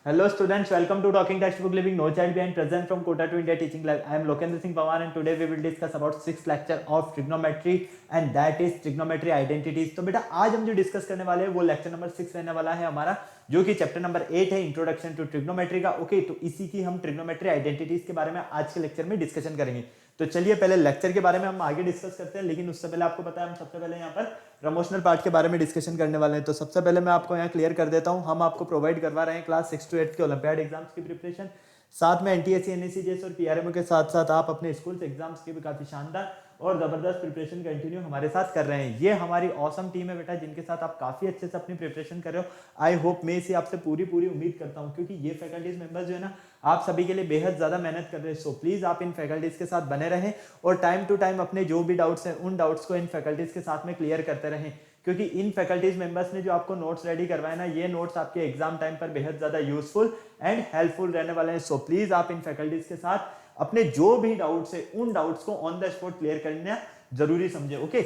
Hello students, welcome to Talking Textbook Living No Child Behind, present from Kota to India Teaching Live. I am Lokendra Singh Pawar and today we will discuss about sixth lecture of trigonometry and that is trigonometry identities. तो बेटा आज हम जो discuss करने वाले हैं वो lecture number 6 रहने वाला है हमारा, जो कि चैप्टर नंबर 8 है, इंट्रोडक्शन टू ट्रिग्नोमेट्री का। ओके, तो इसी की हम ट्रिग्नोमेट्री आइडेंटिटीज के बारे में आज के लेक्चर में डिस्कशन करेंगे। तो चलिए पहले लेक्चर के बारे में हम आगे डिस्कस करते हैं, लेकिन उससे पहले आपको पता है हम सबसे पहले यहाँ पर प्रमोशनल पार्ट के बारे में डिस्कशन करने वाले हैं। तो सबसे पहले मैं आपको यहाँ क्लियर कर देता हूँ, हम आपको प्रोवाइड करवा रहे हैं क्लास 6 to 8 के ओलंपियाड एग्जाम्स की प्रिपरेशन, साथ में एनटीएससी एनएससी जेएस और पीआरएमओ के साथ साथ आप अपने स्कूल एग्जाम्स की भी काफी शानदार और जबरदस्त प्रिपरेशन कंटिन्यू हमारे साथ कर रहे हैं। ये हमारी ऑसम टीम है बेटा, जिनके साथ आप काफी अच्छे से अपनी प्रिपरेशन कर रहे हो। आई होप मैं इसे आपसे पूरी उम्मीद करता हूँ, क्योंकि ये फैकल्टीज मेंबर्स जो है ना आप सभी के लिए बेहद ज्यादा मेहनत कर रहे हैं। सो प्लीज आप इन फैकल्टीज के साथ बने रहें और टाइम टू टाइम अपने जो भी डाउट्स हैं उन डाउट्स को इन फैकल्टीज के साथ में क्लियर करते रहें, क्योंकि इन फैकल्टीज मेंबर्स ने जो आपको नोट्स रेडी करवाए ना, ये नोट्स आपके एग्जाम टाइम पर बेहद ज्यादा यूजफुल एंड हेल्पफुल रहने वाले हैं। सो प्लीज आप इन फैकल्टीज के साथ अपने जो भी डाउट्स है उन डाउट्स को ऑन द स्पॉट क्लियर करना जरूरी समझे। ओके,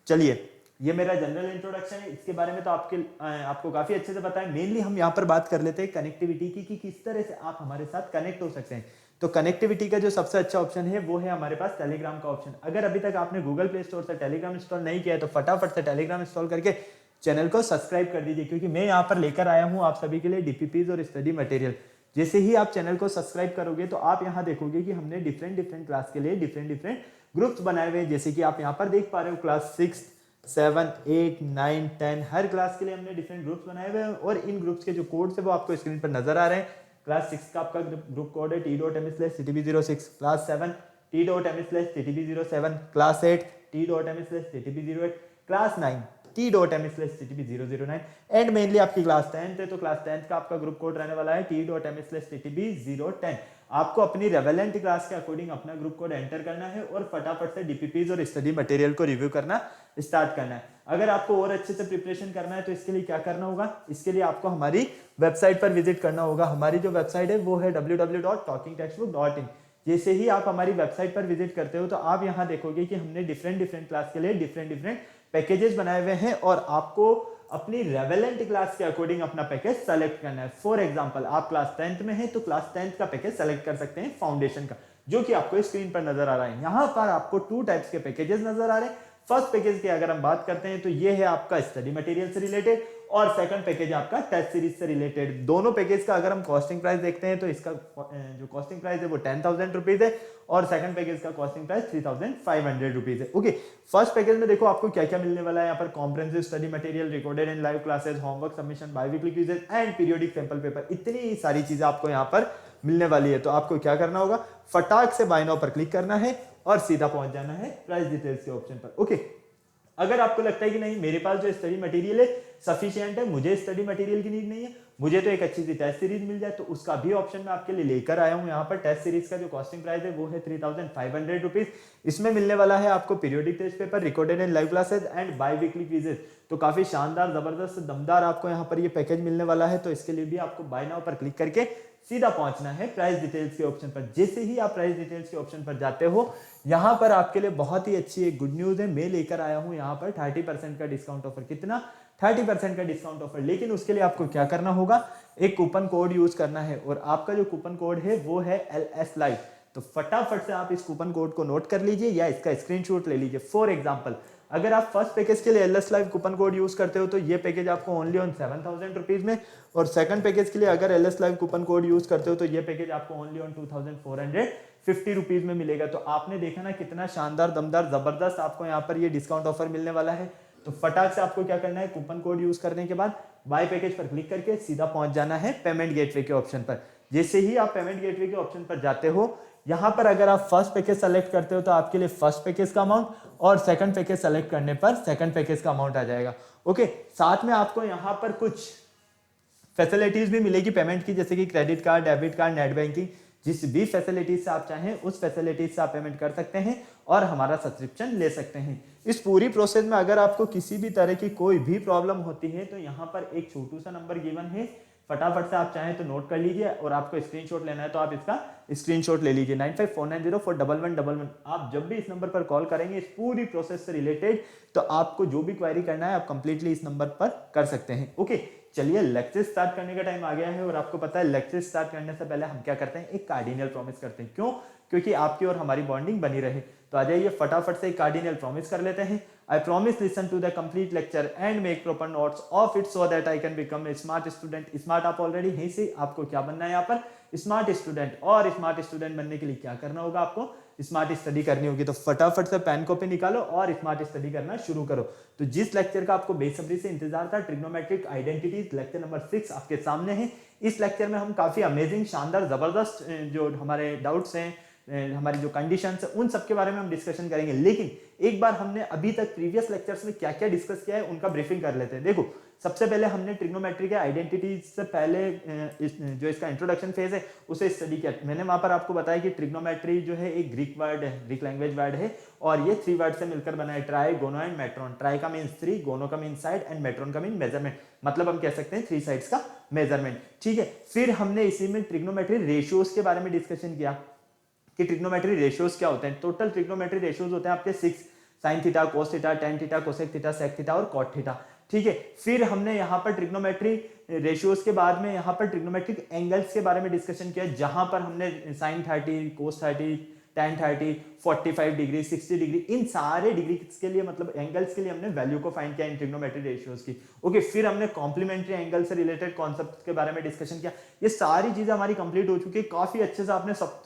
चलिए ये मेरा जनरल इंट्रोडक्शन है, इसके बारे में तो आपको काफी अच्छे से पता है। मेनली हम यहाँ पर बात कर लेते हैं कनेक्टिविटी की, कि किस तरह से आप हमारे साथ कनेक्ट हो सकते हैं। तो कनेक्टिविटी का जो सबसे अच्छा ऑप्शन है वो है हमारे पास टेलीग्राम का ऑप्शन। अगर अभी तक आपने गूगल प्ले स्टोर से टेलीग्राम इंस्टॉल नहीं किया है तो फटाफट से टेलीग्राम इंस्टॉल करके चैनल को सब्सक्राइब कर दीजिए, क्योंकि मैं यहाँ पर लेकर आया हूँ आप सभी के लिए डीपीपीज और स्टडी मटेरियल। जैसे ही आप चैनल को सब्सक्राइब करोगे तो आप यहाँ देखोगे कि हमने डिफरेंट क्लास के लिए डिफरेंट ग्रुप्स बनाए हुए हैं। जैसे कि आप यहाँ पर देख पा रहे हो, क्लास 6, 7, 8, 9, 10 हर क्लास के लिए हमने डिफरेंट ग्रुप्स बनाए हुए हैं और इन ग्रुप्स के जो कोड्स है वो आपको स्क्रीन पर नजर आ रहे हैं। क्लास 6 का आपका ग्रुप कोड है t.me/ttb06, class 7 t.me/ttb07, class 8 t.me/ttb08, class 9 t.me/ttb009 and mainly आपकी क्लास 10th है तो क्लास 10th का आपका ग्रुप कोड रहने वाला है t.me/ttb010। आपको अपनी रेवेलेंट क्लास के अकॉर्डिंग अपना ग्रुप कोड एंटर करना है और फटाफट से डीपीपीज और स्टडी मटेरियल को रिव्यू करना स्टार्ट करना है। अगर आपको और अच्छे से प्रिपरेशन करना है तो इसके लिए क्या करना होगा, इसके लिए आपको हमारी वेबसाइट पर विजिट करना होगा। हमारी जो वेबसाइट है वो है www.talkingtextbook.in। जैसे ही आप हमारी वेबसाइट पर विजिट करते हो तो आप यहाँ देखोगे कि हमने डिफरेंट क्लास के लिए डिफरेंट पैकेजेस बनाए हुए हैं और आपको अपनी रेवेलेंट क्लास के अकॉर्डिंग अपना पैकेज सेलेक्ट करना है। फॉर एग्जांपल आप क्लास 10th में है तो क्लास 10th का पैकेज सेलेक्ट कर सकते हैं फाउंडेशन का, जो कि आपको स्क्रीन पर नजर आ रहा है। यहाँ पर आपको 2 टाइप्स के पैकेजेस नजर आ रहे हैं। फर्स्ट पैकेज की अगर हम बात करते हैं तो ये है आपका स्टडी मटेरियल से रिलेटेड और सेकंड पैकेज आपका टेस्ट सीरीज से रिलेटेड। दोनों पैकेज का अगर हम कॉस्टिंग प्राइस देखते हैं तो इसका जो कॉस्टिंग प्राइस है वो 10,000 रुपीज है और सेकंड पैकेज का कॉस्टिंग प्राइस 3,500 रुपीज है। ओके, फर्स्ट पैकेज में देखो आपको क्या क्या मिलने वाला है। यहाँ पर comprehensive study material, recorded and live classes, homework submission, biweekly quizzes and periodic sample paper, इतनी सारी चीजें आपको यहाँ पर मिलने वाली है। तो आपको क्या करना होगा, फटाक से बाय नाउ पर क्लिक करना है और सीधा पहुंच जाना है प्राइस डिटेल्स के ऑप्शन पर। ओके, अगर आपको लगता है कि नहीं मेरे पास जो स्टडी मटेरियल है सफिशिएंट है, मुझे स्टडी मटेरियल की नीड नहीं है, मुझे तो एक अच्छी सी टेस्ट सीरीज मिल जाए, तो उसका भी ऑप्शन मैं आपके लिए लेकर आया हूं। यहाँ पर टेस्ट सीरीज का जो कॉस्टिंग प्राइस है वो है 3,500 रुपीज। इसमें मिलने वाला है आपको periodic test paper, recorded and live classes and biweekly quizzes. तो काफी शानदार जबरदस्त दमदार आपको यहाँ पर ये पैकेज मिलने वाला है। तो इसके लिए भी आपको बाय नाउ पर क्लिक करके सीधा पहुंचना है प्राइस डिटेल्स के ऑप्शन पर। जैसे ही आप प्राइस डिटेल्स के ऑप्शन पर जाते हो, यहाँ पर आपके लिए बहुत ही अच्छी एक गुड न्यूज है। मैं लेकर आया हूं यहाँ पर 30% का डिस्काउंट ऑफर। कितना? 30% का डिस्काउंट ऑफर। लेकिन उसके लिए आपको क्या करना होगा, एक कूपन कोड यूज करना है और आपका जो कूपन कोड है वो है LS Live। तो फटाफट से आप इस कूपन कोड को नोट कर लीजिए या इसका स्क्रीनशॉट ले लीजिए। फॉर एग्जांपल, अगर आप फर्स्ट पैकेज के लिए LS Live coupon code use करते हो तो ये पैकेज आपको ओनली ऑन 7,000 रुपीज में, और सेकंड पैकेज के लिए अगर LS Live coupon code use करते हो तो ये पैकेज आपको ओनली ऑन 2,450 रुपीज में मिलेगा। तो आपने देखा ना कितना शानदार दमदार जबरदस्त आपको यहाँ पर ये डिस्काउंट ऑफर मिलने वाला है। तो फटाक से आपको क्या करना है, कूपन कोड यूज करने के बाद बाय पैकेज पर क्लिक करके सीधा पहुंच जाना है पेमेंट गेटवे के ऑप्शन पर। जैसे ही आप पेमेंट गेटवे के ऑप्शन पर जाते हो, यहाँ पर अगर आप फर्स्ट पैकेज सेलेक्ट करते हो तो आपके लिए फर्स्ट पैकेज का अमाउंट और सेकंड पैकेज सेलेक्ट करने पर सेकंड पैकेज का अमाउंट आ जाएगा। ओके, साथ में आपको यहाँ पर कुछ फैसिलिटीज भी मिलेगी पेमेंट की, जैसे कि credit card, debit card, net banking. जिस भी फैसिलिटीज से आप चाहें उस फैसिलिटीज से आप पेमेंट कर सकते हैं और हमारा सब्सक्रिप्शन ले सकते हैं। इस पूरी प्रोसेस में अगर आपको किसी भी तरह की कोई भी प्रॉब्लम होती है तो यहाँ पर एक छोटू सा नंबर गिवन है, फटाफट से आप चाहें तो नोट कर लीजिए और आपको स्क्रीनशॉट लेना है तो आप इसका स्क्रीनशॉट ले लीजिए 9549041111। आप जब भी इस नंबर पर कॉल करेंगे इस पूरी प्रोसेस से रिलेटेड तो आपको जो भी क्वेरी करना है आप कंप्लीटली इस नंबर पर कर सकते हैं। ओके, चलिए लेक्चर स्टार्ट करने का टाइम आ गया है और आपको पता है लेक्चर स्टार्ट करने से पहले हम क्या करते हैं, एक कार्डिनल प्रॉमिस करते हैं। क्यों? क्योंकि आपकी और हमारी बॉन्डिंग बनी रहे। तो आ जाइए फटाफट से एक कार्डिनल प्रॉमिस कर लेते हैं। I promise listen to the complete lecture and make proper notes of it so that I can become a smart student। Smart आप ऑलरेडी हैं से, आपको क्या बनना है यहाँ पर, स्मार्ट स्टूडेंट। और स्मार्ट स्टूडेंट बनने के लिए क्या करना होगा, आपको स्मार्ट स्टडी करनी होगी। तो फटाफट से पेन कॉपी निकालो और स्मार्ट स्टडी करना शुरू करो। तो जिस लेक्चर का आपको बेसब्री से इंतजार था, ट्रिग्नोमेट्रिक आइडेंटिटीज, लेक्चर नंबर 6 आपके सामने है। इस लेक्चर में हम काफी अमेजिंग, शानदार, जबरदस्त जो हमारे डाउट्स हैं, हमारी जो कंडीशंस है, उन सब के बारे में हम डिस्कशन करेंगे। लेकिन एक बार हमने अभी तक प्रीवियस लेक्चर्स में क्या क्या डिस्कस किया है उनका ब्रीफिंग कर लेते हैं। देखो, सबसे पहले हमने ट्रिग्नोमेट्री के आइडेंटिटी से पहले जो इसका इंट्रोडक्शन फेज है उसे स्टडी किया। मैंने वहां पर आपको बताया कि ट्रिग्नोमेट्री जो है एक ग्रीक वर्ड है, ग्रीक लैंग्वेज वर्ड है, और ये 3 वर्ड से मिलकर बना है, ट्राई, गोनो एंड मेट्रॉन। ट्राई का मीन्स 3, गोनो का मीन साइड एंड मेट्रॉन का मीन मेजरमेंट। मतलब हम कह सकते हैं 3 साइड्स का मेजरमेंट। ठीक है, फिर हमने इसी में ट्रिग्नोमेट्री रेशियोज के बारे में डिस्कशन किया कि ट्रिग्नोमेट्री रेशियोज क्या होते हैं। टोटल ट्रिग्नोमेट्री रेशियोज होते हैं आपके 6, sine theta, cos theta, tan theta, cosec theta, sec theta और कॉट थीटा। ठीक है, फिर हमने यहाँ पर ट्रिग्नोमेट्री रेशियोज के बाद में यहाँ पर ट्रिग्नोमेट्रिक एंगल्स के बारे में डिस्कशन किया, जहां पर हमने साइन 30, कोस 30, tan 30, 45 डिग्री, 60 डिग्री, इन सारे डिग्री के लिए, मतलब एंगल्स के लिए हमने वैल्यू को फाइंड किया इन ट्रिग्नोमेट्री रेशियोज की। ओके, फिर हमने कॉम्प्लीमेंट्री एंगल से रिलेटेड कॉन्सेप्ट के बारे में डिस्कशन किया। ये सारी चीजें हमारी कंप्लीट हो चुकी है। काफी अच्छे से आपने सब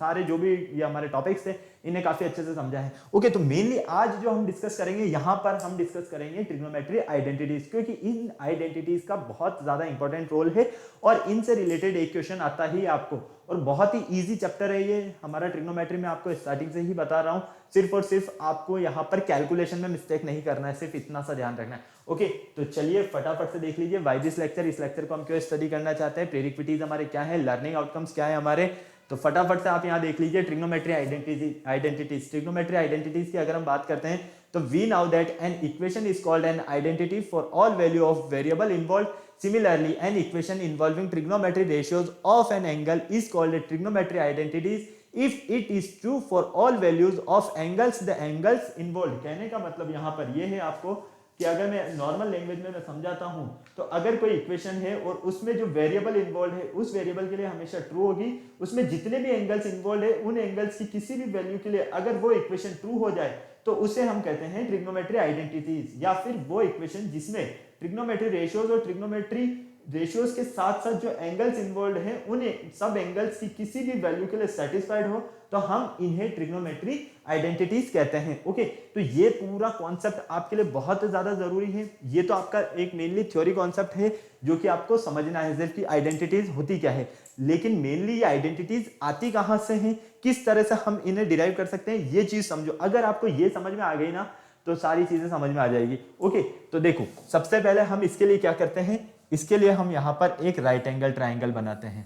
सारे जो भी ये हमारे टॉपिक्स थे इन्हें काफी अच्छे से समझा है। ओके, तो मेनली आज जो हम डिस्कस करेंगे, यहाँ पर हम डिस्कस करेंगे ट्रिग्नोमेट्री आइडेंटिटीज, क्योंकि इन आइडेंटिटीज का बहुत ज्यादा इंपॉर्टेंट रोल है और इनसे रिलेटेड एक क्वेश्चन आता ही आपको, और बहुत ही इजी चैप्टर है ये हमारा ट्रिग्नोमेट्री में। आपको स्टार्टिंग से ही बता रहा हूं, सिर्फ और सिर्फ आपको यहाँ पर कैलकुलेशन में मिस्टेक नहीं करना है, सिर्फ इतना सा ध्यान रखना है। ओके, तो चलिए फटाफट से देख लीजिए व्हाई दिस लेक्चर। इस लेक्चर को हम क्यों स्टडी करना चाहते हैं, प्रीरिक्विटीज हमारे क्या है, लर्निंग आउटकम्स क्या है हमारे। तो फटाफट से आप यहाँ देख लीजिए ट्रिग्नोमेट्री आइडेंटिटीज। ट्रिग्नोमेट्री आइडेंटिटीज की अगर हम बात करते हैं तो we now that an equation is called an identity for all value of variable involved. Similarly, an equation involving trigonometry ratios of an angle is called a trigonometry identity if it is true for all values of angles the angles involved। कहने का मतलब यहाँ पर ये है आपको कि अगर मैं नॉर्मल लैंग्वेज में मैं समझाता हूँ, तो अगर कोई इक्वेशन है और उसमें जो वेरिएबल इन्वॉल्व है उस वेरिएबल के लिए हमेशा ट्रू होगी, उसमें जितने भी एंगल्स इन्वॉल्व है उन एंगल्स की किसी भी वैल्यू के लिए अगर वो इक्वेशन ट्रू हो जाए तो उसे हम कहते हैं ट्रिग्नोमेट्री आइडेंटिटीज, या फिर वो इक्वेशन जिसमें ट्रिग्नोमेट्री रेशियोज और ट्रिग्नोमेट्री रेशियोज के साथ साथ जो एंगल्स इन्वॉल्व हैं उन सब एंगल्स की किसी भी वैल्यू के लिए सेटिस्फाइड हो, तो हम इन्हें ट्रिग्नोमेट्री आइडेंटिटीज कहते हैं। ओके, तो ये पूरा कॉन्सेप्ट आपके लिए बहुत ज्यादा जरूरी है। ये तो आपका एक मेनली थ्योरी कॉन्सेप्ट है जो कि आपको समझना है सिर्फ कि आइडेंटिटीज होती क्या है, लेकिन मेनली ये आइडेंटिटीज आती कहां से हैं, किस तरह से हम इन्हें डिराइव कर सकते हैं, ये चीज समझो। अगर आपको ये समझ में आ गई ना तो सारी चीजें समझ में आ जाएगी। ओके, तो देखो सबसे पहले हम इसके लिए क्या करते हैं, इसके लिए हम यहां पर एक राइट एंगल ट्राइंगल बनाते हैं।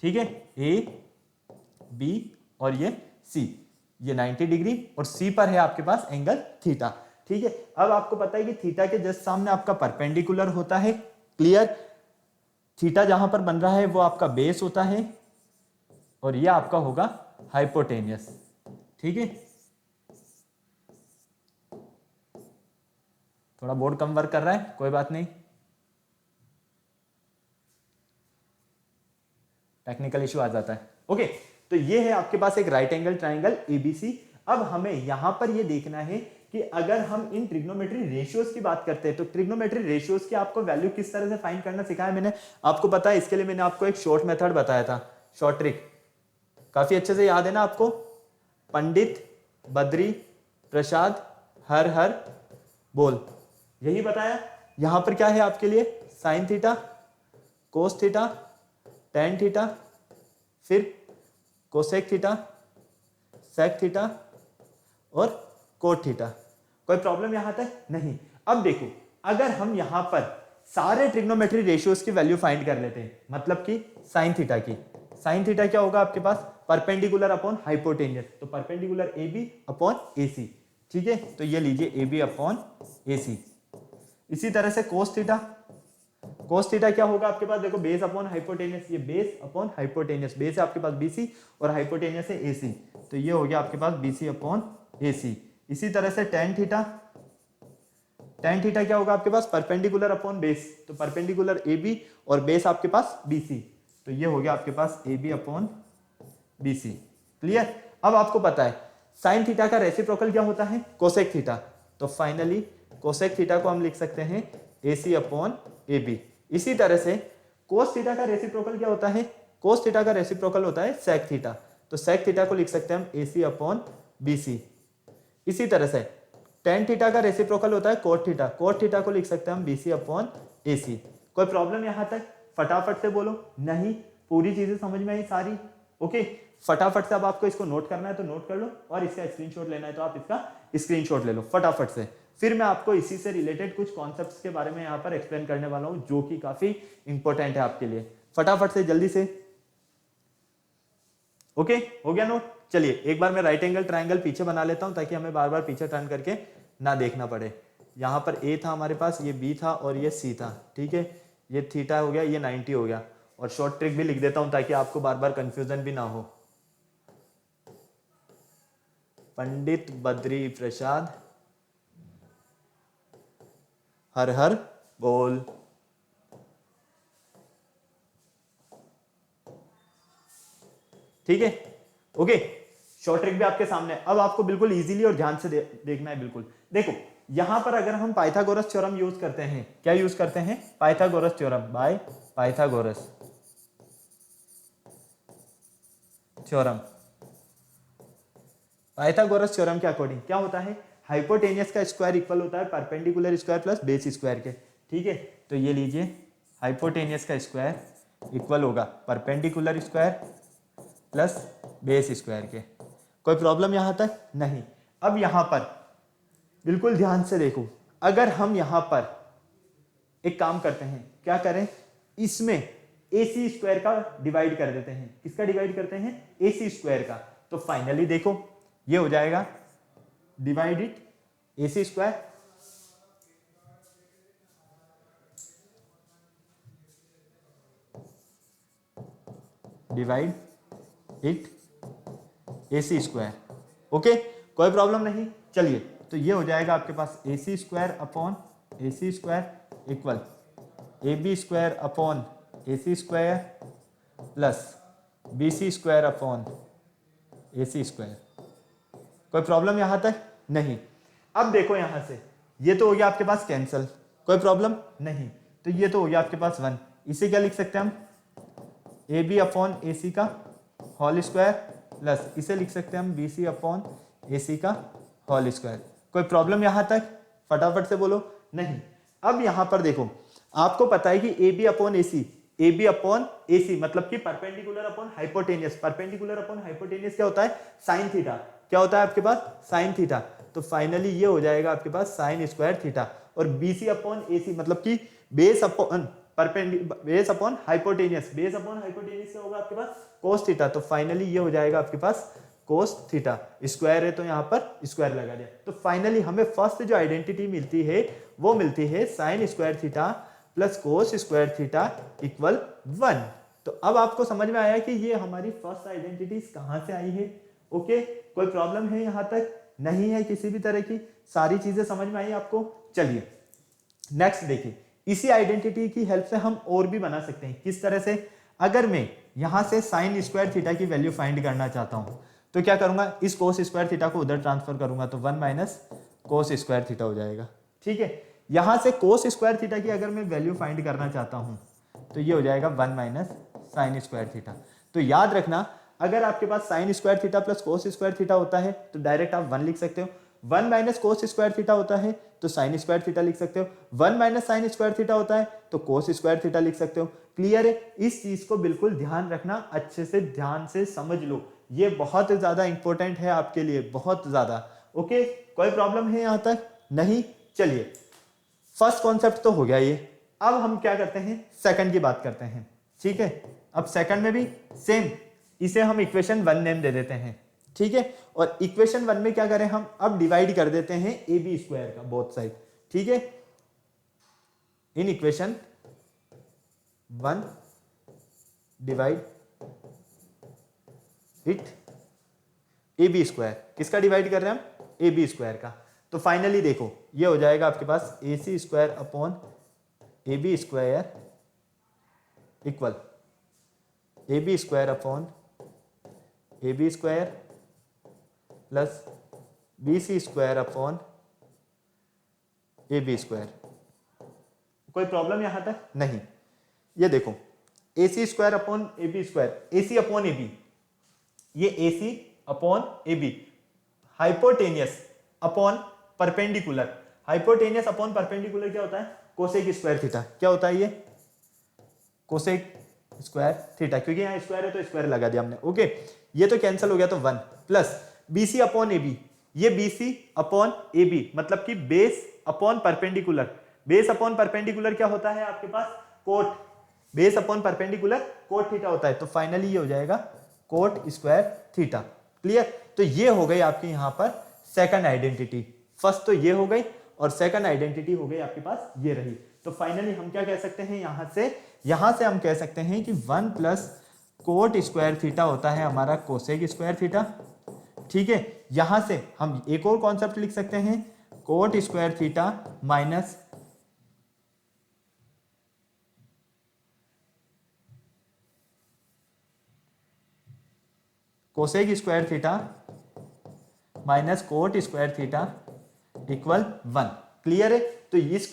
ठीक है, ए बी और ये सी, ये 90 डिग्री और सी पर है आपके पास एंगल थीटा। ठीक है, अब आपको पता है कि थीटा के जस्ट सामने आपका परपेंडिकुलर होता है, क्लियर। थीटा जहां पर बन रहा है वो आपका बेस होता है और ये आपका होगा हाइपोटेनियस। ठीक है, थोड़ा बोर्ड कम वर्क कर रहा है, कोई बात नहीं, टेक्निकल इश्यू आ जाता है। ओके, तो ये है आपके पास एक राइट एंगल ट्राइंगल एबीसी। अब हमें यहां पर ये देखना है कि अगर हम इन ट्रिग्नोमेट्री रेशियोज की बात करते हैं तो ट्रिग्नोमेट्री रेशियोज की आपको वैल्यू किस तरह से फाइंड करना सिखाया मैंने आपको, पता है इसके लिए मैंने आपको एक शॉर्ट मेथड बताया था, शॉर्ट ट्रिक, काफी अच्छे से याद है ना आपको। पंडित, बद्री, प्रसाद, हर हर बोल, यही बताया। यहां पर क्या है आपके लिए, sign theta, cos theta, tan theta, फिर कोसेक थीटा, सेक थीटा और कोट थीटा। कोई प्रॉब्लम यहां तक नहीं। अब देखो, अगर हम यहां पर सारे ट्रिग्नोमेट्री रेशियोज की वैल्यू फाइंड कर लेते हैं, मतलब कि साइन थीटा की, साइन थीटा क्या होगा आपके पास, परपेंडिकुलर अपॉन हाइपोटेनियस, तो perpendicular A B upon A सी। ठीक है, तो ये लीजिए ए बी अपॉन ए सी। इसी तरह से कोस थीटा, कोस थीटा क्या होगा आपके पास, देखो बेस अपॉन हाइपोटेनियस, ये बेस अपॉन हाइपोटेनियस, बेस है आपके पास बीसी और हाइपोटेनियस है एसी, तो ये हो गया आपके पास बीसी अपॉन एसी। इसी तरह से टेन थीटा, tan थीटा क्या होगा आपके पास, परपेंडिकुलर अपॉन बेस, तो परपेंडिकुलर ए बी और बेस आपके पास बी सी, तो ये हो गया आपके पास A B upon B C. Clear. अब आपको पता है साइन थीटा का रेसिप्रोकल क्या होता है, कोसेक थीटा, तो फाइनली कोसेक थीटा को हम लिख सकते हैं ए सी अपॉन ए बी। इसी तरह से कोस थीटा का रेसिप्रोकल क्या होता है, कोस थीटा का रेसिप्रोकल होता है सेक थीटा, तो सेक थीटा को लिख सकते हैं हम ए सी अपॉन बी सी। इसी तरह से टेन थीटा का रेसिप्रोकल होता है कोट थीटा, कोट थीटा को लिख सकते हैं हम बी सी अपॉन ए सी। कोई प्रॉब्लम यहां तक, फटाफट से बोलो, नहीं पूरी चीजें समझ में आई सारी, ओके। फटाफट से अब आपको इसको नोट करना है तो नोट कर लो, और इसका स्क्रीनशॉट लेना है तो आप इसका स्क्रीनशॉट ले लो फटाफट से। फिर मैं आपको इसी से रिलेटेड कुछ कॉन्सेप्ट्स के बारे में यहाँ पर एक्सप्लेन करने वाला हूँ जो कि काफी इंपॉर्टेंट है आपके लिए। फटाफट से जल्दी से, ओके हो गया नोट। चलिए एक बार मैं राइट एंगल ट्रायंगल पीछे बना लेता हूं ताकि हमें बार बार पीछे टर्न करके ना देखना पड़े। यहां पर ए था हमारे पास, ये बी था और ये सी था, ठीक है। ये थीटा हो गया, ये 90 हो गया, और शॉर्ट ट्रिक भी लिख देता हूं ताकि आपको बार बार कंफ्यूजन भी ना हो। पंडित बद्री प्रसाद हर हर बोल। ठीक है, ओके। शॉर्ट ट्रिक भी आपके सामने। अब आपको बिल्कुल इजीली और ध्यान से देखना है, बिल्कुल देखो। यहां पर अगर हम पाइथागोरस थ्योरम यूज करते हैं, क्या यूज करते हैं, Pythagoras theorem, by Pythagoras theorem. Pythagoras theorem के अकॉर्डिंग क्या होता है, हाइपोटेनियस का स्क्वायर इक्वल होता है perpendicular square plus base square के, ठीक है। तो ये लीजिए, हाइपोटेनियस का स्क्वायर इक्वल होगा perpendicular square plus base square के। कोई प्रॉब्लम यहां तक, नहीं। अब यहां पर बिल्कुल ध्यान से देखो, अगर हम यहां पर एक काम करते हैं, क्या करें, इसमें ए सी स्क्वायर का डिवाइड कर देते हैं। किसका डिवाइड करते हैं, ए सी स्क्वायर का। तो फाइनली देखो ये हो जाएगा divide it A C square divide it A C square, okay. कोई प्रॉब्लम नहीं। चलिए तो ये हो जाएगा आपके पास A C square upon A C square equal A B square upon A C square plus B C square upon A C square. कोई प्रॉब्लम यहां तक, नहीं। अब देखो यहां से ये तो हो गया आपके पास कैंसल, कोई प्रॉब्लम नहीं। तो ये तो हो गया आपके पास 1, इसे क्या लिख सकते हैं हम, ए बी अपॉन ए सी का होल स्क्वायर प्लस इसे लिख सकते हैं हम बी सी अपॉन ए सी का होल स्क्वायर। कोई प्रॉब्लम यहां तक, फटाफट से बोलो, नहीं। अब यहां पर देखो, आपको पता है कि A B upon A C, A B upon A C मतलब कि perpendicular upon hypotenuse, perpendicular upon hypotenuse क्या होता है, साइन थीटा। क्या होता है आपके पास, साइन थीटा। तो फाइनली ये हो जाएगा आपके पास साइन स्क्वायर थीटा, और B C upon A C मतलब कि base upon base upon hypotenuse, base upon hypotenuse क्या होगा आपके पास, कोस थीटा। तो फाइनली ये हो जाएगा आपके पास कोस थीटा, स्क्वायर है तो यहां पर स्क्वायर लगा दिया। तो फाइनली हमें फर्स्ट जो आइडेंटिटी मिलती है वो मिलती है sine square theta plus cos square theta equal 1। तो अब आपको समझ में आया कि ये हमारी फर्स्ट आइडेंटिटी कहां से आई है, ओके। कोई प्रॉब्लम है यहां तक, नहीं है किसी भी तरह की, सारी चीजें समझ में आई आपको। चलिए नेक्स्ट देखिए, इसी आइडेंटिटी की हेल्प से हम और भी बना सकते हैं। किस तरह से, अगर मैं यहां से साइन स्क्वायर थीटा की वैल्यू फाइंड करना चाहता हूं तो क्या करूंगा, इस कोस स्क्वायर थीटा को उधर ट्रांसफर करूंगा तो 1 माइनस कोस स्क्वायर थीटा हो जाएगा, ठीक है। यहां से कोस स्क्वायर थीटा की अगर मैं वैल्यू फाइंड करना चाहता हूं तो ये हो जाएगा 1 माइनस साइन स्क्वायर थीटा। तो याद रखना, अगर आपके पास sine square theta plus cos square theta होता है तो डायरेक्ट आप 1 लिख सकते हो, 1 माइनस कोस स्क्वायर थीटा होता है तो साइन स्क्वायर थीटा लिख सकते हो, 1 माइनस साइन स्क्वायर थीटा होता है तो कोस स्क्वायर थीटा लिख सकते हो। क्लियर है, इस चीज को बिल्कुल ध्यान रखना, अच्छे से ध्यान से समझ लो, ये बहुत ज्यादा इंपॉर्टेंट है आपके लिए, बहुत ज्यादा, ओके। कोई प्रॉब्लम है यहां तक, नहीं। चलिए फर्स्ट कॉन्सेप्ट तो हो गया ये। अब हम क्या करते हैं, सेकंड की बात करते हैं, ठीक है। अब सेकंड में भी सेम, इसे हम इक्वेशन 1 नेम दे देते हैं, ठीक है। और इक्वेशन 1 में क्या करें हम, अब डिवाइड कर देते हैं ए बी स्क्वायर का बोथ साइड, ठीक है। In equation 1 divide it A B square, किसका डिवाइड कर रहे हैं हम, ए बी स्क्वायर का। तो फाइनली देखो ये हो जाएगा आपके पास AC square upon AB square equal AB square upon AB square plus BC square upon AB square. कोई प्रॉब्लम यहां तक? नहीं। ये देखो AC square upon AB square, AC upon AB, ये AC upon AB, hypotenuse upon perpendicular. Hypotenuse upon perpendicular क्या होता है? Cosec square theta. क्या होता है ये? कोसेक स्क्वायर थीटा, क्योंकि यहाँ स्क्वायर है तो स्क्वायर लगा दिया हमने। ओके, ये तो कैंसिल हो गया, तो 1 प्लस BC अपॉन AB, ये BC अपॉन AB मतलब कि base upon perpendicular. Base upon perpendicular क्या होता है आपके पास? Cot. Base upon perpendicular cot theta होता है। तो फाइनली ये हो जाएगा कोट स्क्वायर थीटा। क्लियर? तो ये हो गई आपकी यहाँ पर सेकंड आइडेंटिटी। फर्स्ट तो ये हो गई और सेकंड आइडेंटिटी हो गई आपके पास ये रही। तो फाइनली हम क्या कह सकते हैं यहां से हम कह सकते हैं कि 1 प्लस कोट स्क्वायर थीटा होता है हमारा कोसेक स्क्वायर थीटा। ठीक है, यहां से हम एक और कॉन्सेप्ट लिख सकते हैं, coat square theta minus cosec square theta minus coat square theta equal 1। Clear है? तो इस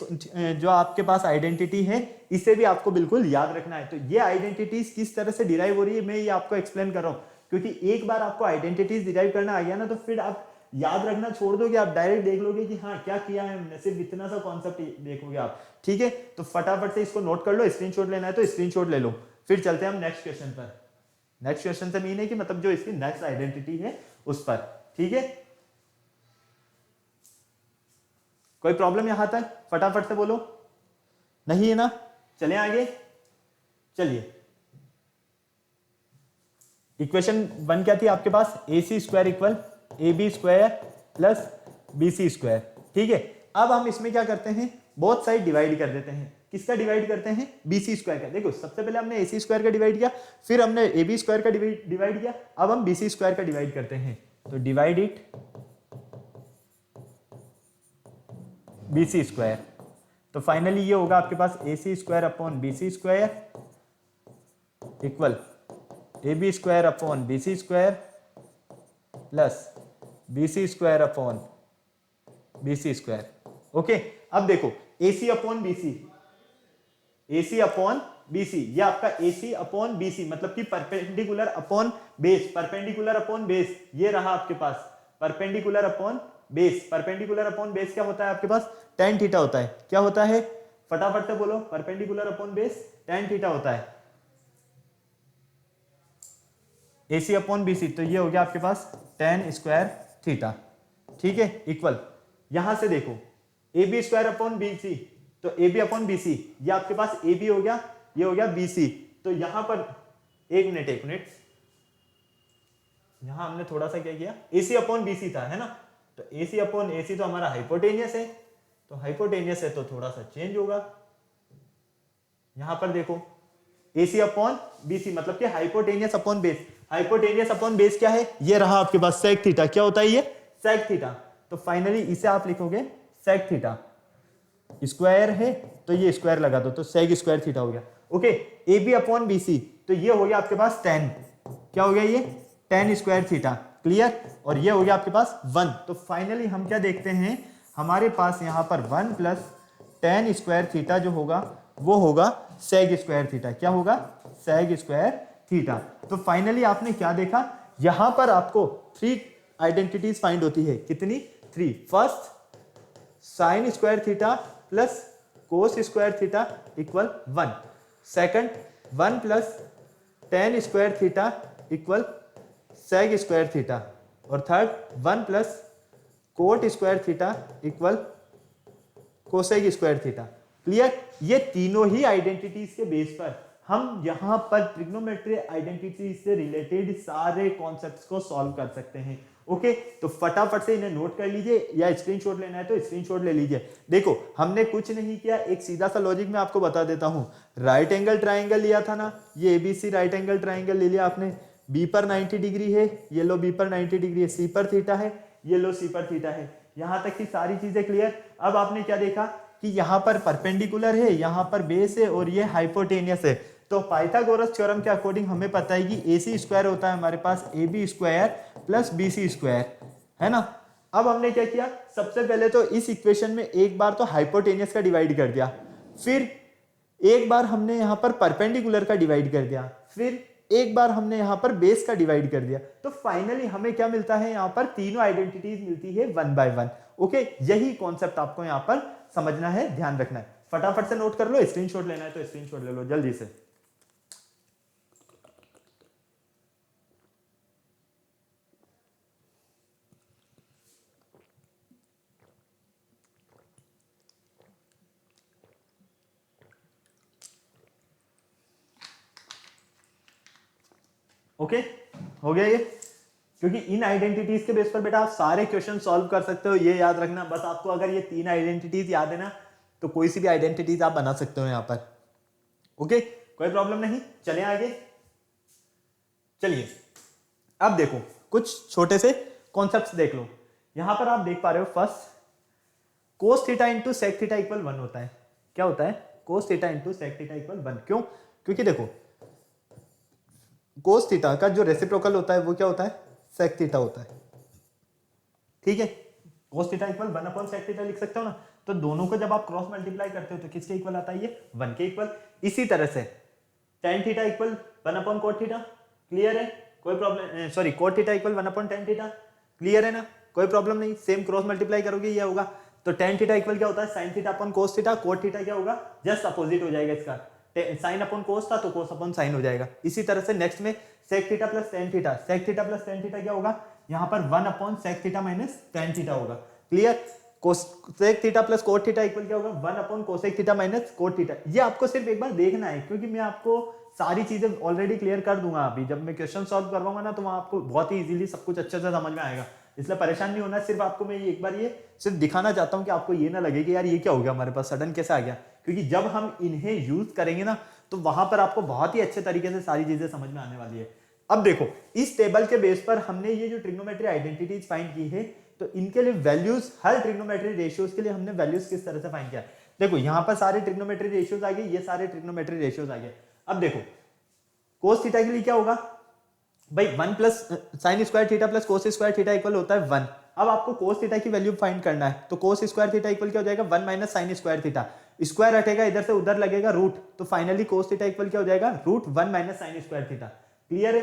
जो आपके पास आइडेंटिटी है इसे भी आपको बिल्कुल याद रखना है। तो ये आइडेंटिटीज किस तरह से डिराइव हो रही है मैं ये आपको एक्सप्लेन कर रहा हूं, क्योंकि एक बार आपको आइडेंटिटीज डिराइव करना आ गया ना, तो फिर आप याद रखना छोड़ दोगे, आप डायरेक्ट देख लोगे कि हाँ क्या किया है हमने, सिर्फ इतना सा कॉन्सेप्ट देखोगे आप। ठीक है, तो फटाफट से इसको नोट कर लो, स्क्रीनशॉट लेना है तो स्क्रीनशॉट ले लो। फिर चलते हैं हम नेक्स्ट क्वेश्चन पर। नेक्स्ट क्वेश्चन से मीन है कि मतलब जो इसकी नेक्स्ट आइडेंटिटी है उस पर। ठीक है, कोई प्रॉब्लम यहां तक? फटाफट से बोलो, नहीं है ना? चलें आगे। चलिए, इक्वेशन 1 क्या थी आपके पास? AC square equal AB square plus BC square. ठीक है, अब हम इसमें क्या करते हैं, बोथ साइड डिवाइड कर देते हैं। किसका डिवाइड करते हैं? BC स्क्वायर का। देखो सबसे पहले हमने AC स्क्वायर का डिवाइड किया, फिर हमने AB स्क्वायर का डिवाइड किया, अब हम BC स्क्वायर का डिवाइड करते हैं। तो डिवाइड इट BC स्क्वायर। तो फाइनली ये होगा आपके पास AC square upon BC square equal AB square upon BC square plus BC square upon BC square. Okay, अब देखो AC upon BC, AC upon BC, ये आपका AC अपॉन BC मतलब कि perpendicular upon base, perpendicular upon base, ये रहा आपके पास perpendicular upon base. Perpendicular upon base क्या होता है आपके पास? tan थीटा होता है। क्या होता है? फटाफट से बोलो, perpendicular upon base tan theta होता है। AC अपॉन BC, तो ये हो गया आपके पास tan स्क्वायर थीटा। ठीक है, इक्वल यहां से देखो AB स्क्वायर अपॉन BC, तो AB अपॉन BC, ये आपके पास AB हो गया, ये हो गया BC। तो यहां पर एक मिनट, यहां हमने थोड़ा सा क्या किया, AC अपॉन BC था, है ना? तो AC अपॉन AC तो हमारा हाइपोटेनियस है, तो हाइपोटेनियस है तो थोड़ा सा चेंज होगा। यहां पर देखो AC अपॉन BC मतलब कि hypotenuse upon base. Hypotenuse upon base क्या है? ये रहा आपके पास सेक थीटा। क्या होता है ये? Sec theta. तो फाइनली इसे आप लिखोगे सेक थीटा। स्क्वायर है तो ये स्क्वायर लगा दो, तो सेक स्क्वायर थीटा हो गया। ओके, AB अपॉन BC, तो ये हो गया आपके पास tan। क्या हो गया ये? tan square theta. क्लियर? और ये हो गया आपके पास 1। तो फाइनली हम क्या देखते हैं, हमारे पास यहां पर 1 प्लस tan स्क्वायर थीटा जो होगा वो होगा सेक स्क्वायर थीटा। क्या होगा? Sec square theta. तो फाइनली आपने क्या देखा, यहां पर आपको 3 आइडेंटिटीज फाइंड होती है। कितनी? 3। First sine square theta plus cos square theta equal 1। Second 1 plus tan square theta equal sec square theta. और third 1 plus cot square theta equal cosec square theta. Clear? ये तीनों ही आइडेंटिटीज के base पर हम यहां पर ट्रिग्नोमेट्री आइडेंटिटी से related सारे कॉन्सेप्ट्स को सॉल्व कर सकते हैं। ओके, तो फटाफट से इन्हें नोट कर लीजिए, या स्क्रीनशॉट लेना है तो स्क्रीनशॉट ले लीजिए। देखो हमने कुछ नहीं किया, एक सीधा सा लॉजिक मैं आपको बता देता हूं। राइट एंगल ट्राइंगल लिया था ना, ये ABC राइट एंगल ट्राइंगल ले लिया आपने, B पर 90 डिग्री है, ये लो B पर 90 डिग्री है, C पर थीटा है, ये लो C पर थीटा है। यहाँ तक की सारी चीजें क्लियर। अब आपने क्या देखा कि यहाँ पर परपेंडिकुलर है, यहाँ पर बेस है और ये हाइपोटेनियस है। तो पाइथागोरस थ्योरम के अकॉर्डिंग हमें पता है कि AC स्क्वायर होता है हमारे पास AB square plus BC square, है ना। अब हमने क्या किया, सबसे पहले तो इस इक्वेशन में एक बार तो हाइपोटेनियस का डिवाइड कर दिया, फिर एक बार हमने यहाँ पर परपेंडिकुलर का डिवाइड कर दिया, फिर एक बार हमने यहाँ पर बेस का डिवाइड कर दिया। तो फाइनली हमें क्या मिलता है, यहाँ पर तीनों आइडेंटिटीज मिलती है 1 बाय 1। ओके, यही कॉन्सेप्ट आपको यहाँ पर समझना है, ध्यान रखना है। फटाफट से नोट कर लो, स्क्रीनशॉट लेना है तो स्क्रीनशॉट ले लो जल्दी से। ओके, हो गया ये। क्योंकि इन आइडेंटिटीज के बेस पर बेटा आप सारे क्वेश्चन सॉल्व कर सकते हो, ये याद रखना। बस आपको अगर ये 3 आइडेंटिटीज याद है ना, तो कोई सी भी आइडेंटिटीज आप बना सकते हो यहां पर। ओके, कोई प्रॉब्लम नहीं। चले आगे, चलिए अब देखो कुछ छोटे से कॉन्सेप्ट्स देख लो। यहां पर आप देख पा रहे हो, first cos theta into sec theta equal 1 होता है। क्या होता है, cos theta into sec theta equal 1। क्यों, क्योंकि देखो कोस थीटा का जो रेसिप्रोकल होता है वो क्या होता है, सेक थीटा होता है। ठीक है, cos theta equal 1 upon sec theta लिख सकते हो ना। तो दोनों को जब आप क्रॉस मल्टीप्लाई करते हो तो किसके इक्वल आता है, ये 1 के इक्वल। इसी तरह से tan theta equal 1 upon cot theta, clear है, कोई problem, sorry coat theta equal 1 upon tan theta, clear है ना, कोई प्रॉब्लम नहीं। सेम क्रॉस मल्टीप्लाई करोगे ये होगा। तो tan थीटा इक्वल क्या होता है, sin theta upon cos theta. Cot theta क्या होगा, जस्ट अपोजिट हो जाएगा इसका, साइन अपॉन कोस था तो कोस अपॉन साइन हो जाएगा। इसी तरह से नेक्स्ट में sec theta plus tan theta, sec theta plus tan theta क्या होगा, यहाँ पर 1 upon sec theta minus tan theta होगा, clear. Cosec theta plus cot theta equal क्या होगा, 1 upon cosec theta minus cot theta. ये आपको सिर्फ एक बार देखना है, क्योंकि मैं आपको सारी चीजें ऑलरेडी क्लियर कर दूंगा। अभी जब मैं क्वेश्चन सॉल्व करवाऊंगा ना, तो वहां आपको बहुत ही इजीली सब कुछ अच्छे से समझ में आएगा, इसलिए परेशान नहीं होना। सिर्फ आपको मैं एक बार ये सिर्फ दिखाना चाहता हूँ कि आपको ये ना लगे कि यार ये क्या हो गया हमारे पास, सडन कैसे आ गया। क्योंकि जब हम इन्हें यूज करेंगे ना, तो वहां पर आपको बहुत ही अच्छे तरीके से सारी चीजें समझ में आने वाली है। अब देखो, इस टेबल के बेस पर हमने ये जो ट्रिग्नोमेट्री आइडेंटिटीज फाइंड की है, तो इनके लिए वैल्यूज, हर ट्रिग्नोमेट्री रेशियोज के लिए हमने वैल्यूज किस तरह से फाइंड किया। देखो यहाँ पर सारे ट्रिग्नोमेट्री रेशियोज आ गए, ये सारे ट्रिग्नोमेट्री रेशियोज आ गए। अब देखो कोस थीटा के लिए क्या होगा भाई, 1 plus sign square theta plus cos square theta equal होता है 1। अब आपको कोस थीटा की वैल्यू फाइंड करना है, तो कोस स्क्वायर थीटा इक्वल क्या हो जाएगा, 1 minus sine square theta. Square हटेगा, इधर से उधर लगेगा रूट, तो फाइनली कोस थीटा इक्वल क्या हो जाएगा, root 1 minus sine square theta, clear है।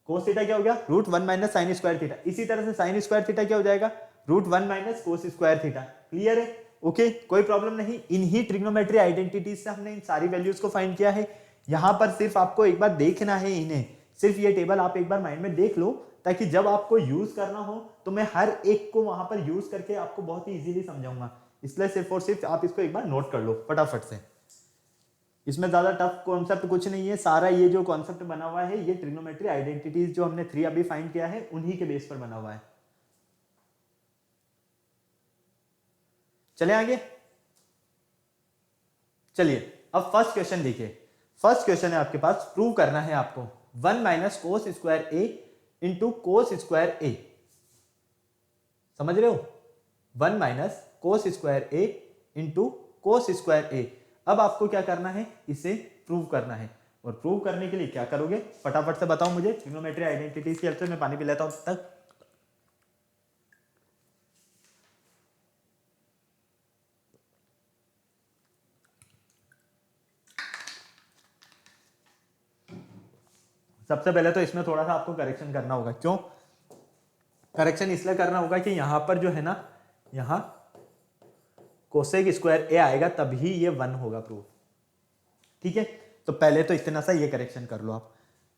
कोस थीटा क्या हो गया, root 1 minus sine square theta. इसी तरह से साइन स्क्वायर थीटा क्या हो जाएगा, root 1 minus cos square theta, clear है। ओके, कोई प्रॉब्लम नहीं। इन्हीं ट्रिग्नोमेट्री आइडेंटिटीज से हमने इन सारी वैल्यूज को फाइंड किया है। यहां पर सिर्फ आपको एक बार देखना है इन्हें, सिर्फ ये टेबल आप एक बार माइंड में देख लो, ताकि जब आपको यूज करना हो तो मैं हर एक को वहां पर यूज करके आपको बहुत ही इजीली समझाऊंगा। इसलिए सिर्फ और सिर्फ आप इसको एक बार नोट कर लो फटाफट से। इसमें ज्यादा टफ कॉन्सेप्ट कुछ नहीं है, सारा ये जो कॉन्सेप्ट बना हुआ है, ये ट्रिग्नोमेट्री आइडेंटिटीज जो हमने 3 अभी फाइंड किया है, उन्हीं के बेस पर बना हुआ है। चले आगे, चलिए अब फर्स्ट क्वेश्चन देखिए। फर्स्ट क्वेश्चन है आपके पास, प्रूव करना है आपको 1 माइनस कोस स्क्वायर ए इंटू कोस स्क्वायर ए। समझ रहे हो, 1 माइनस कोस स्क्वायर ए इंटू कोस स्क्वायर ए। अब आपको क्या करना है, इसे प्रूव करना है। और प्रूव करने के लिए क्या करोगे, फटाफट से बताओ मुझे। ट्रिग्नोमेट्री आइडेंटिटीज की हेल्प से मैं पानी पी लेता हूं तब तक। सबसे पहले तो इसमें थोड़ा सा आपको करेक्शन करना होगा। क्यों करेक्शन इसलिए करना होगा कि यहां पर जो है ना, यहां कोसेक स्क्वायर ए आएगा तभी ये 1 होगा प्रूफ, ठीक है। तो पहले तो इतना सा ये करेक्शन कर लो आप।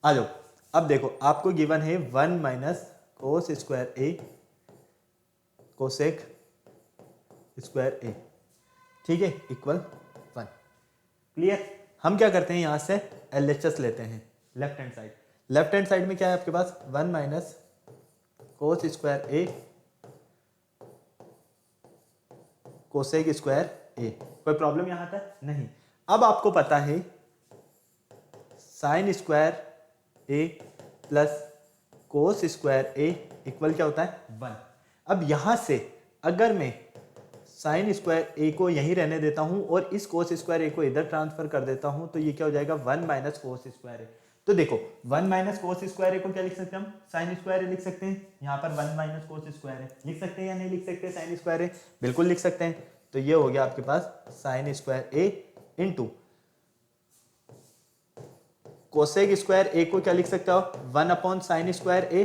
आ जाओ, अब देखो आपको गिवन है 1 माइनस कोस स्क्वायर ए कोसेक स्क्वायर ए, ठीक है, इक्वल 1, क्लियर। हम क्या करते हैं, यहां से LHS लेते हैं left hand side. Left hand side में क्या है आपके पास, 1 माइनस कोस स्क्वायर ए कोसेक स्क्वायर ए। कोई प्रॉब्लम यहां तक नहीं। अब आपको पता है sine square A plus cos square A equal क्या होता है, 1। अब यहां से अगर मैं साइन स्क्वायर ए को यहीं रहने देता हूं और इस कोस स्क्वायर ए को इधर ट्रांसफर कर देता हूं तो ये क्या हो जाएगा 1 माइनस कोस स्क्वायर ए। तो देखो 1 माइनस कोस स्क्वायर ए को क्या लिख सकते हैं हम, साइन स्क्वायर ए लिख सकते हैं। यहाँ पर 1 माइनस कोस स्क्वायर ए लिख सकते हैं या नहीं लिख सकते साइन स्क्वायर ए, बिल्कुल लिख सकते हैं। तो ये हो गया आपके पास साइन स्क्वायर ए इंटू कोसेक स्क्वायर ए को क्या लिख सकते हो 1 अपॉन साइन स्क्वायर ए।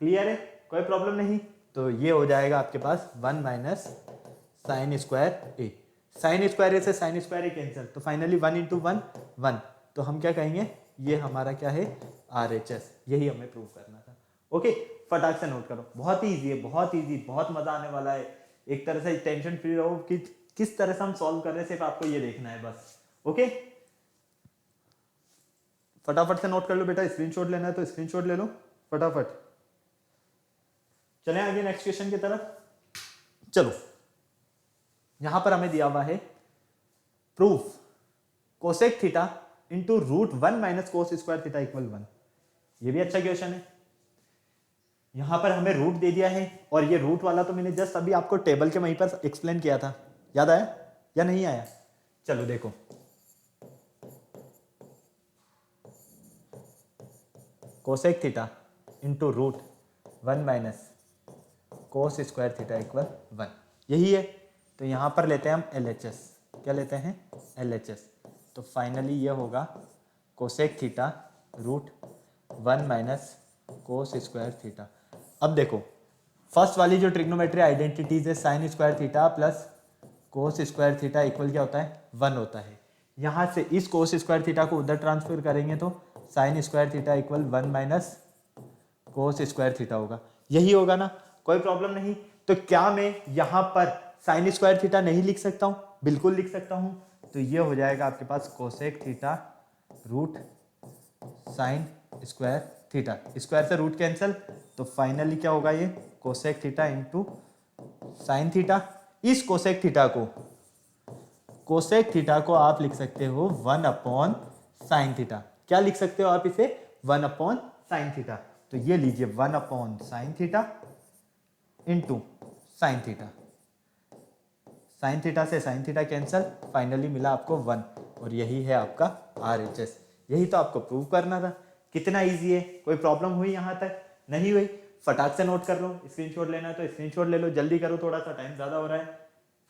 क्लियर है, कोई प्रॉब्लम नहीं। तो ये हो जाएगा आपके पास 1 माइनस साइन स्क्वायर ए। साइन स्क्वायर ए से साइन स्क्वायर ए कैंसिल, तो फाइनली 1 इंटू 1 1। तो हम क्या कहेंगे, ये हमारा क्या है RHS, यही हमें प्रूव करना था। ओके, फटाक से नोट करो, बहुत ही इजी है, बहुत इजी, बहुत मजा आने वाला है। एक तरह से टेंशन फ्री रहो कि किस तरह से हम सॉल्व कर रहे हैं, सिर्फ आपको ये देखना है बस। ओके, फटाफट से नोट कर लो बेटा, स्क्रीनशॉट लेना है तो स्क्रीनशॉट ले लो फटाफट। चलें आगे नेक्स्ट क्वेश्चन की तरफ। चलो, यहां पर हमें दिया हुआ है proof cosec theta into root 1 minus cos square theta equal 1। ये भी अच्छा क्वेश्चन है। यहां पर हमें रूट दे दिया है और ये रूट वाला तो मैंने जस्ट अभी आपको टेबल के वहीं पर एक्सप्लेन किया था, याद आया या नहीं आया? चलो देखो, cosec theta into root 1 minus cos square theta equal 1, यही है। तो यहां पर लेते हैं हम LHS। क्या लेते हैं? LHS। तो फाइनली ये होगा cosec theta root 1 minus cos square theta. अब देखो, फर्स्ट वाली जो ट्रिग्नोमेट्री आइडेंटिटीज है, sine square theta plus cos square theta equal क्या होता है 1 होता है। यहां से इस कोस स्क्वायर थीटा को उधर ट्रांसफर करेंगे तो sign square theta equal 1 minus cos square theta होगा, यही होगा ना, कोई प्रॉब्लम नहीं। तो क्या मैं यहां पर साइन स्क्वायर थीटा नहीं लिख सकता हूं? बिल्कुल लिख सकता हूं। तो ये हो जाएगा आपके पास cosec theta root sine square theta, square से रूट कैंसिल, तो फाइनली क्या होगा ये cosec theta into sine theta. इस कोसेक थीटा को आप लिख सकते हो 1 अपॉन साइन थीटा। क्या लिख सकते हो आप इसे? 1 अपॉन साइन थीटा। तो ये लीजिए 1 upon sine theta into sine theta. Sine theta से साइन थीटा कैंसिल, फाइनली मिला आपको 1, और यही है आपका RHS। यही तो आपको प्रूव करना था। कितना इजी है, कोई प्रॉब्लम हुई यहां तक? नहीं हुई? फटाक से नोट कर लो, स्क्रीनशॉट लेना है तो स्क्रीनशॉट ले लो, जल्दी करो, थोड़ा सा टाइम ज्यादा हो रहा है।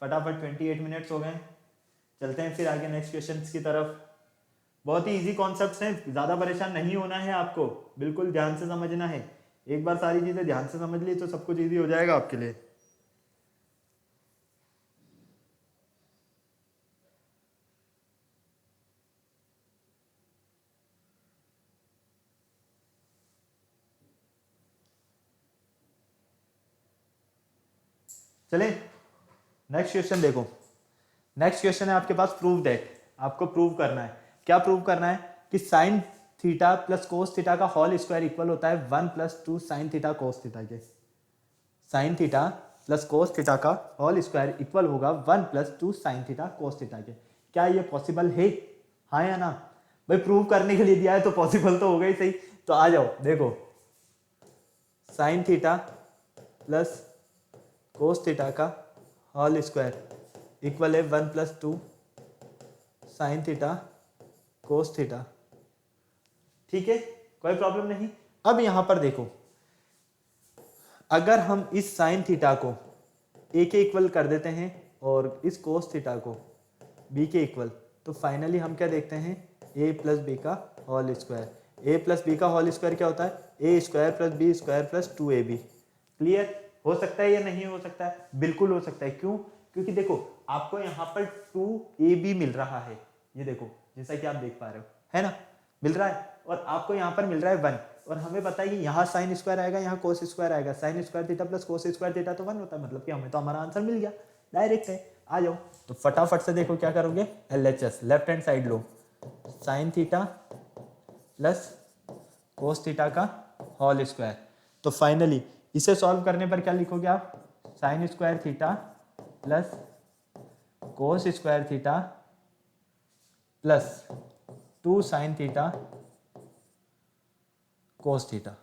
फटाफट 28 मिनट्स हो गए। चलते हैं फिर आगे नेक्स्ट क्वेश्चन की तरफ। बहुत ही इजी कॉन्सेप्ट्स हैं, ज्यादा परेशान नहीं होना है आपको, बिल्कुल ध्यान से समझना है। एक बार सारी चीजें ध्यान से समझ ली तो सब कुछ इजी हो जाएगा आपके लिए। चलें नेक्स्ट क्वेश्चन देखो। नेक्स्ट क्वेश्चन है आपके पास प्रूव दैट। आपको प्रूव करना है, क्या प्रूव करना है कि sine theta plus cos theta का होल स्क्वायर इक्वल होता है 1 plus 2 sine theta cos theta के। Sine theta plus cos theta का होल स्क्वायर इक्वल होगा 1 plus 2 sine theta cos theta के। क्या ये पॉसिबल है? हाँ या ना? भाई प्रूव करने के लिए दिया है तो पॉसिबल तो होगा ही सही। तो आ जाओ देखो, sign theta plus cos theta का होल स्क्वायर इक्वल है 1 plus 2 sine theta cos theta. ठीक है, कोई प्रॉब्लम नहीं। अब यहां पर देखो, अगर हम इस साइन थीटा को ए के इक्वल कर देते हैं और इस कोस थीटा को बी के इक्वल, तो फाइनली हम क्या देखते हैं ए प्लस बी का whole square. A plus B का होल स्क्वायर क्या होता है? A square plus B square plus 2ab। Clear? हो सकता है या नहीं हो सकता है? बिल्कुल हो सकता है। क्यों? क्योंकि देखो आपको यहाँ पर 2ab मिल रहा है, ये देखो जैसा कि आप देख पा रहे हो, है ना, मिल रहा है, और आपको यहाँ पर मिल रहा है 1, और हमें पता है कि यहाँ साइन स्क्वायर आएगा, यहाँ कोस स्क्वायर आएगा। Sign square theta plus cos square theta तो 1 होता है, मतलब कि हमें तो हमारा आंसर मिल गया, डायरेक्ट है। आ जाओ, तो फटाफट से देखो क्या करोगे, LHS लेफ्ट हैंड साइड लो, sine theta plus cos theta का होल स्क्वायर। तो फाइनली इसे सॉल्व करने पर क्या लिखोगे आप? Sine square theta plus cos square theta plus 2 sine theta cos theta.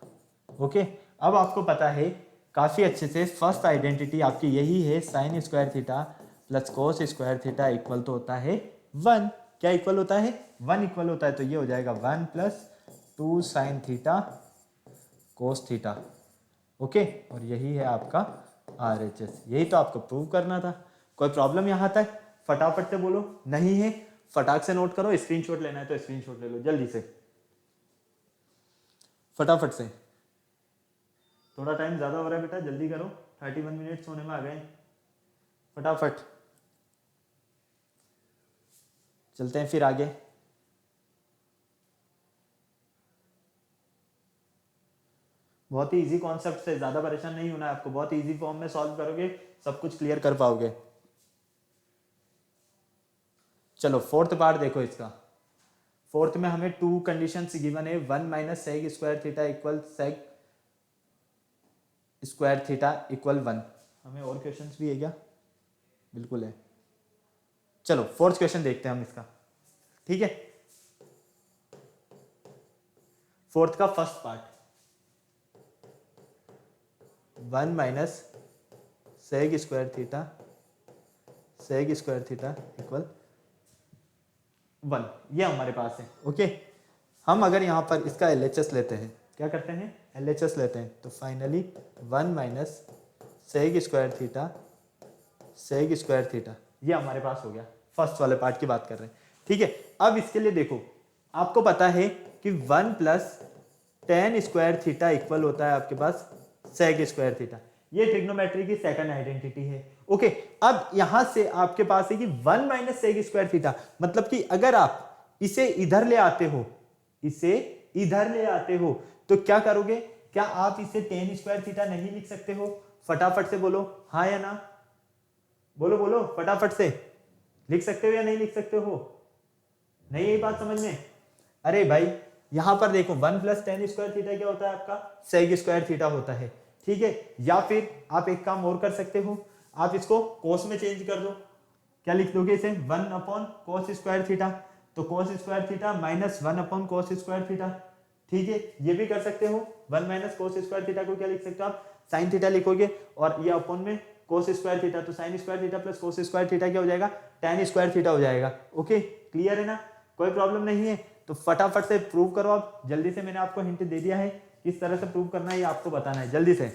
Okay, अब आपको पता है काफ़ी अच्छे से फर्स्ट आइडेंटिटी आपकी यही है, sine square theta plus cos square theta equal तो होता है 1। क्या इक्वल होता है? 1 इक्वल होता है। तो ये हो जाएगा 1 plus 2 sine theta cos theta. Okay, और यही है आपका RHS। यही तो आपको प्रूव करना था। कोई प्रॉब्लम यहाँ तक? फटाफट से बोलो। नहीं है? फटाक से नोट करो। स्क्रीनशॉट लेना है तो स्क्रीनशॉट ले लो जल्दी से, फटाफट से। थोड़ा टाइम ज़्यादा हो रहा है बेटा, जल्दी करो। 31 मिनट्स होने में आ गए, फटाफट चलते हैं फिर आगे। बहुत ही इजी कॉन्सेप्ट से, ज़्यादा परेशान नहीं होना है आपको। बहुत इजी फॉर्म में सॉल्व करोगे, सब कुछ क्लियर कर पाओगे। चलो फोर्थ पार्ट देखो इसका। फोर्थ में हमें 2 कंडीशंस गिवन है। 1 minus सेग square theta equal सेग square theta equal 1। हमें और क्वेश्चंस भी है क्या? बिल्कुल है। चलो फोर्थ क्वेश्चन देखते हैं हम इसका, ठीक है। फोर्थ का first part, 1 minus सेग square theta equal 1, ये हमारे पास है। ओके, हम अगर यहाँ पर इसका LHS लेते हैं, क्या करते हैं? LHS लेते हैं, तो फाइनली 1 माइनस सेग स्क्वायर थीटा ये हमारे पास हो गया। फर्स्ट वाले पार्ट की बात कर रहे हैं, ठीक है। अब इसके लिए देखो, आपको पता है कि 1 plus tan square theta equal होता है आपके पास सेग स्क्वायर थीटा। ये ट्रिग्नोमेट्री की सेकंड आइडेंटिटी है। ओके, अब यहां से आपके पास है कि 1 माइनस सेग स्क्वायर थीटा, मतलब कि अगर आप इसे इधर ले आते हो, तो क्या करोगे? क्या आप इसे टेन स्क्वायर थीटा नहीं लिख सकते हो? फटाफट से बोलो, हाँ या ना। बोलो बोलो फटाफट से, लिख सकते हो या नहीं लिख सकते हो? नहीं, यही बात समझ में? अरे भाई यहां पर देखो, 1 प्लस टेन स्क्वायर थीटा क्या होता है आपका? सेग स्क्वायर थीटा होता है, ठीक है। या फिर आप एक काम और कर सकते हो, आप इसको कोस में चेंज कर दो। क्या लिख दोगे इसे? 1 अपॉन कोस स्क्वायर थीटा। तो cos square theta minus 1 upon cos square theta, ठीक है। ये भी कर सकते हो। 1 माइनस कोस स्क्वायर थीटा को क्या लिख सकते हो आप? साइन थीटा लिखोगे, और ये अपॉन में कोस स्क्वायर थीटा, तो sign square theta plus cos square theta क्या हो जाएगा? टेन स्क्वायर थीटा हो जाएगा। ओके, क्लियर है ना? कोई प्रॉब्लम नहीं है? तो फटाफट से प्रूव करो आप जल्दी से। मैंने आपको हिंट दे दिया है, किस तरह से प्रूव करना है ये आपको बताना है, जल्दी से।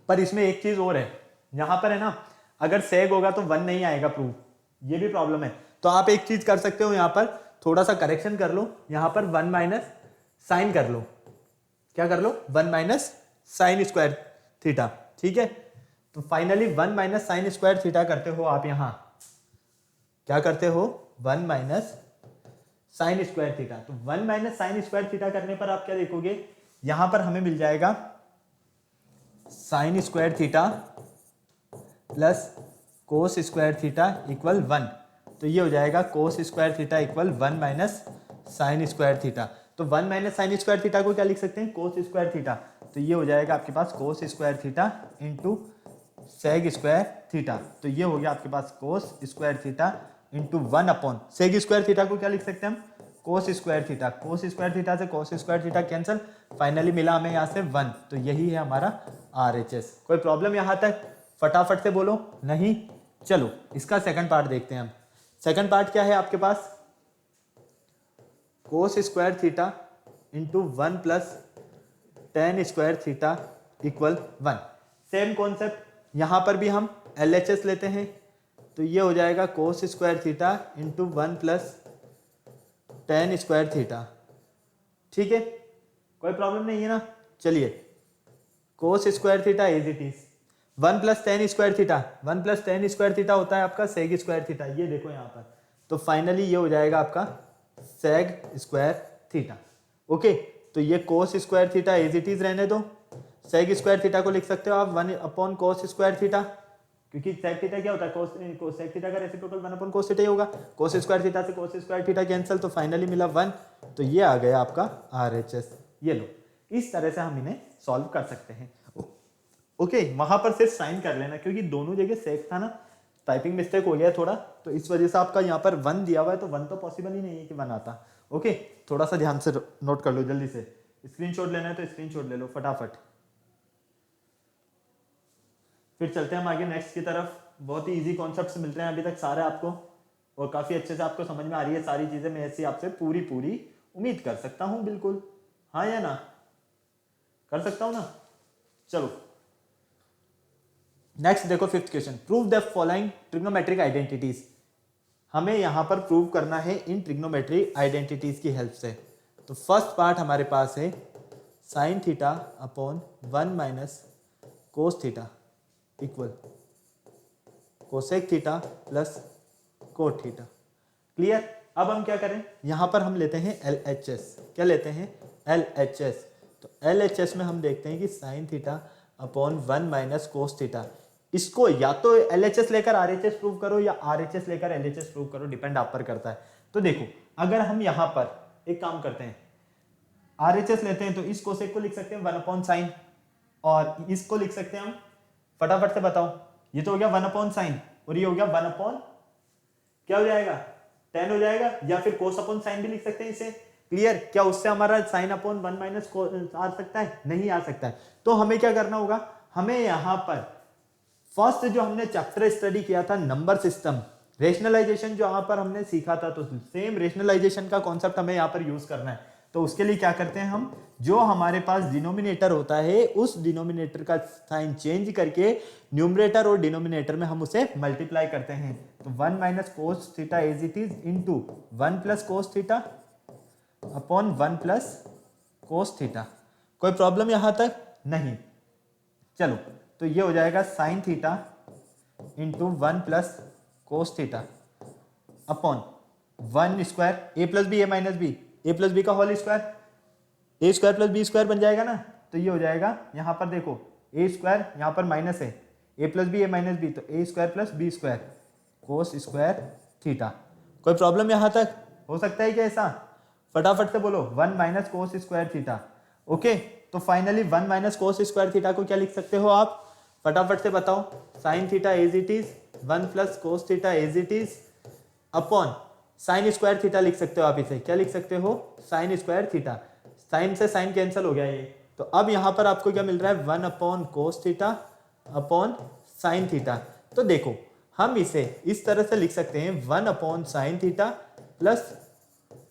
पर इसमें एक चीज और है, यहां पर है ना, अगर सेग होगा तो 1 नहीं आएगा प्रूफ, ये भी प्रॉब्लम है। तो आप एक चीज कर सकते हो, यहां पर थोड़ा सा करेक्शन कर लो, यहां पर 1 माइनस साइन कर लो। क्या कर लो? 1 माइनस साइन स्क्वायर थीटा, ठीक है। तो finally 1 minus sine square theta करते हो आप, यहां क्या करते हो? 1 माइनस साइन स्क्वायर थीटा। तो 1 माइनस साइन स्क्वायर थीटा करने पर आप क्या देखोगे? यहां पर हमें मिल जाएगा sign square theta plus cos square theta equal 1। तो ये हो जाएगा cos square theta equal 1 minus sine square theta. तो 1 माइनस साइन स्क्वायर थीटा को क्या लिख सकते हैं? Cos square theta. तो ये हो जाएगा आपके पास cos square theta into sec square theta. तो ये हो गया आपके पास cos square theta into 1 upon sec square theta को क्या लिख सकते हैं हम? Cos square theta. Cos square theta से cos square theta cancel, finally मिला हमें यहाँ से 1। तो यही है हमारा RHS। कोई प्रॉब्लम यहाँ तक? फटाफट से बोलो। नहीं? चलो इसका सेकंड पार्ट देखते हैं हम। सेकंड पार्ट क्या है आपके पास? Cos square theta into 1 plus tan square theta equal 1। Same concept, यहां पर भी हम LHS लेते हैं, तो ये हो जाएगा cos square theta into 1 plus tan square theta, ठीक है। कोई प्रॉब्लम नहीं है ना? चलिए, cos square theta as it is, 1 plus tan square theta, 1 plus tan square theta होता है आपका सेग स्क्वायर थीटा, ये देखो यहाँ पर। तो फाइनली ये हो जाएगा आपका सेग स्क्वायर थीटा। ओके, तो ये cos square theta as it is रहने दो। सेग स्क्वायर थीटा को लिख सकते हो आप 1 अपॉन कोस स्क्वायर थीटा, क्योंकि सेक थीटा क्या होता है? कोस सेक थीटा का रेसिप्रोकल 1 अपॉन कोस थीटा ही होगा। कोस स्क्वायर थीटा से कोस स्क्वायर थीटा कैंसिल, तो फाइनली मिला 1। तो ये आ गया आपका RHS। ये लो, इस तरह से हम इन्हें सॉल्व कर सकते हैं। ओके, वहां पर सिर्फ साइन कर लेना क्योंकि दोनों जगह सेक था ना, टाइपिंग मिस्टेक हो गया थोड़ा, तो इस वजह से आपका यहाँ पर 1 दिया हुआ है, तो 1 तो पॉसिबल ही नहीं है कि 1 आता। ओके, थोड़ा सा ध्यान से नोट कर लो, जल्दी से स्क्रीनशॉट लेना है तो स्क्रीनशॉट ले लो फटाफट। फिर चलते हैं हम आगे नेक्स्ट की तरफ। बहुत ही इजी कॉन्सेप्ट्स मिल रहे हैं अभी तक सारे आपको, और काफी अच्छे से आपको समझ में आ रही है सारी चीजें। मैं ऐसी आपसे पूरी पूरी उम्मीद कर सकता हूं, बिल्कुल, हाँ या ना, कर सकता हूं ना। चलो नेक्स्ट देखो, fifth question, prove the following trigonometric identities. हमें यहां पर प्रूव करना है इन ट्रिग्नोमेट्रिक आइडेंटिटीज की हेल्प से। तो फर्स्ट पार्ट हमारे पास है sine theta upon 1 minus cos theta equal cosec theta plus cot theta. Clear. अब हम क्या करें, यहां पर हम लेते हैं LHS। क्या लेते हैं, LHS। तो LHS में हम देखते हैं कि sine theta upon 1 minus cos theta, इसको या तो LHS लेकर RHS प्रूव करो या RHS लेकर LHS प्रूव करो, डिपेंड आप पर करता है। तो देखो, अगर हम यहां पर एक काम करते हैं, RHS लेते हैं तो इस कोसेक को लिख सकते हैं 1 अपॉन साइन, और इसको लिख सकते हैं हम, फटाफट से बताओ, ये तो हो गया 1 अपॉन साइन और ये हो गया 1 अपॉन, क्या हो जाएगा, tan हो जाएगा, या फिर कोस अपॉन साइन भी लिख सकते हैं इसे। क्लियर। क्या उससे हमारा साइन अपॉन 1 माइनस आ सकता है, नहीं आ सकता है। तो हमें क्या करना होगा, हमें यहां पर फर्स्ट जो हमने चैप्टर स्टडी किया था नंबर सिस्टम, रेशनलाइजेशन जो यहां पर हमने सीखा था, तो सेम रेशनलाइजेशन का कॉन्सेप्ट हमें यहां पर यूज करना है। तो उसके लिए क्या करते हैं हम, जो हमारे पास डिनोमिनेटर होता है उस डिनोमिनेटर का साइन चेंज करके न्यूमरेटर और डिनोमिनेटर में हम उसे मल्टीप्लाई करते हैं। तो 1 minus cos theta as it is into 1 plus cos theta upon 1 plus cos theta. कोई प्रॉब्लम यहां तक, नहीं। चलो, तो ये हो जाएगा sine theta into 1 plus cos theta upon 1 square A plus B A minus B, A plus B का whole square, A square plus B square बन जाएगा ना। तो ये हो जाएगा, यहां पर देखो ए स्क्वायर यहां पर माइनस है, A plus B A minus B, तो A square plus B square cos square theta. कोई प्रॉब्लम यहां तक, हो सकता है क्या ऐसा, फटाफट से बोलो, 1 minus cos square theta. Okay, तो finally 1 minus cos square theta को क्या लिख सकते हो आप, फटाफट से बताओ, sine theta as it is 1 plus cos theta as it is upon sine square theta लिख सकते हो आप इसे, क्या लिख सकते हो, साइन स्क्वायर थीटा। साइन से साइन कैंसिल हो गया ये, तो अब यहां पर आपको क्या मिल रहा है, 1 upon cos theta upon sine theta. तो देखो, हम इसे इस तरह से लिख सकते हैं 1 upon sine theta plus